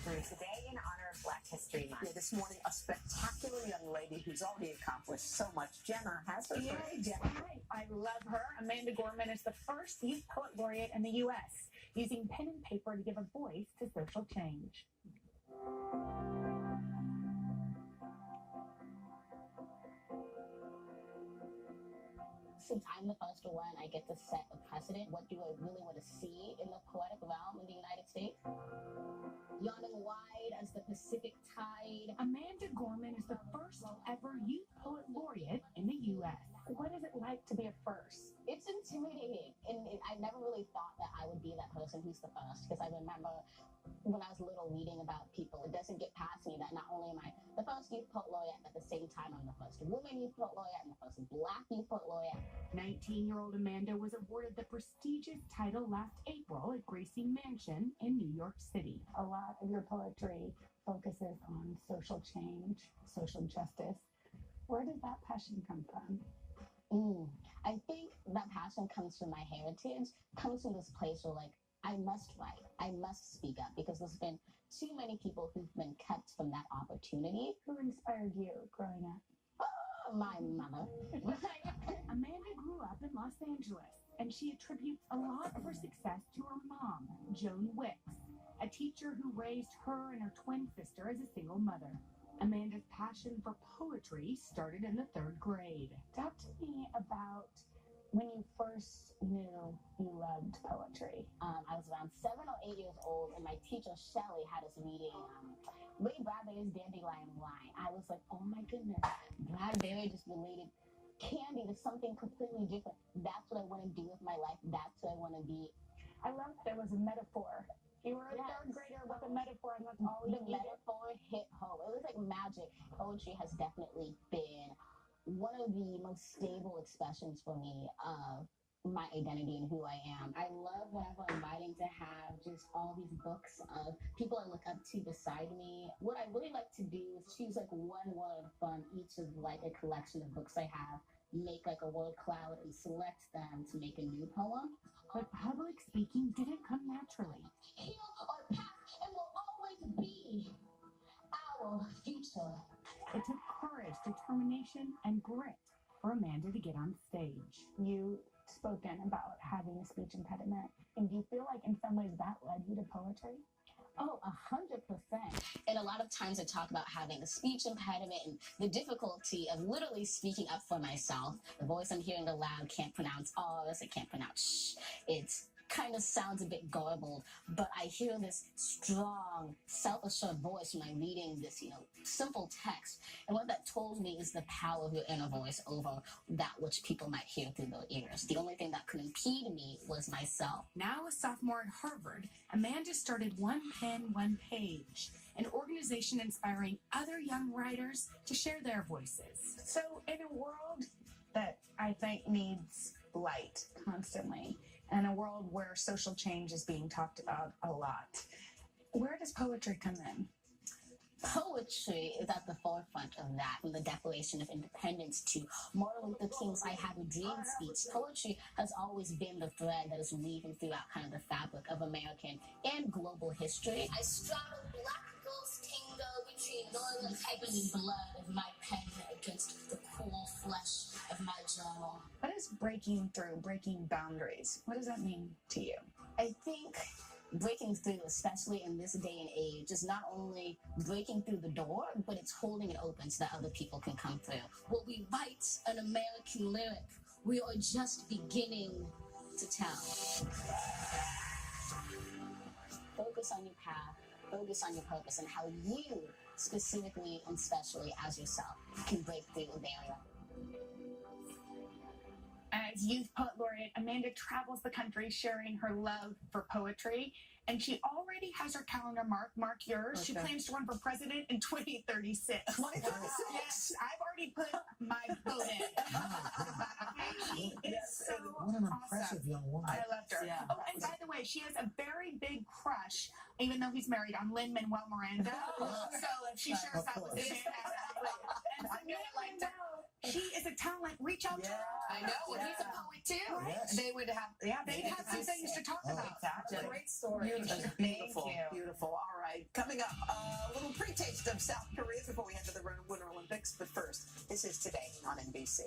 through today in honor of Black History Month. Yeah, this morning, a spectacular young lady who's already accomplished so much. Jenna has her. Yay, Jenna. I love her. Amanda Gorman is the first youth poet laureate in the U.S., using pen and paper to give a voice to social change. Since I'm the first one, I get to set a precedent. What do I really want to see in the poetic realm in the United States? Yawning wide as the Pacific tide. Amanda Gorman is the first ever youth poet laureate in the U.S. What is it like to be a first? It's intimidating, and I never really thought that I would be that person who's the first, because I remember when I was little reading about people, it doesn't get past me that not only am I the first youth poet laureate, but at the same time I'm the first woman youth poet laureate, I'm the first Black youth poet laureate. 19-year-old Amanda was awarded the prestigious title last April at Gracie Mansion in New York City. A lot of your poetry focuses on social change, social justice. Where does that passion come from? I think that passion comes from my heritage, comes from this place where, like, I must write, I must speak up, because there's been too many people who've been kept from that opportunity. Who inspired you growing up? Oh, my mother. Amanda grew up in Los Angeles, and she attributes a lot of her success to her mom, Joan Wicks, a teacher who raised her and her twin sister as a single mother. Amanda's passion for poetry started in the 3rd grade. Talk to me about when you first knew you loved poetry. I was around 7 or 8 years old, and my teacher, Shelley, had us reading Ray Bradbury's Dandelion Wine. I was like, oh my goodness, Bradbury just related candy to something completely different. That's what I want to do with my life. That's what I want to be. I love that it was a metaphor. You were a 3rd grader with a metaphor, and that's all the metaphor hit home. It was like magic. Poetry has definitely been one of the most stable expressions for me of my identity and who I am. I love whenever I'm writing to have just all these books of people I look up to beside me. What I really like to do is choose like one word from each of like a collection of books I have, make like a word cloud and select them to make a new poem. But public speaking didn't come naturally. Heal our past and will always be our future. It took courage, determination, and grit for Amanda to get on stage. You spoken about having a speech impediment, and do you feel like in some ways that led you to poetry? Oh, 100%. And a lot of times I talk about having a speech impediment and the difficulty of literally speaking up for myself. The voice I'm hearing aloud can't pronounce R's, it can't pronounce sh. It's kind of sounds a bit garbled, but I hear this strong, self-assured voice when I'm reading this, simple text. And what that told me is the power of your inner voice over that which people might hear through their ears. The only thing that could impede me was myself. Now a sophomore at Harvard, Amanda started One Pen, One Page, an organization inspiring other young writers to share their voices. So in a world that I think needs light constantly, and a world where social change is being talked about a lot, where does poetry come in? Poetry is at the forefront of that, from the Declaration of Independence to Martin Luther King's I Have a Dream speech. Poetry has always been the thread that is weaving throughout kind of the fabric of American and global history. I straddle black ghost tango between northern typing blood of my pen against the cool flesh of my journal. What is breaking through, breaking boundaries? What does that mean to you? I think breaking through, especially in this day and age, is not only breaking through the door, but it's holding it open so that other people can come through. When we write an American lyric, we are just beginning to tell. Focus on your path, focus on your purpose, and how you, specifically and specially as yourself, can break through a barrier. As Youth Poet Laureate, Amanda travels the country sharing her love for poetry, and she already has her calendar marked. Mark yours. Okay. She plans to run for president in 2036. 2036? Yes, I've already put my vote in. She is so What an awesome. impressive young woman. I loved her. Yeah. Oh, and by the way, she has a very big crush, even though he's married, on Lin-Manuel Miranda. So if she shares that with him, and Samantha liked her. She is a talent. Reach out to her. I know. Well, he's a poet too. Right. They would have. They'd have some things to talk about. Exactly. Great story. Beautiful, Thank you. beautiful. All right, coming up, a little pre-taste of South Korea before we head to the Winter Olympics. But first, this is Today on NBC.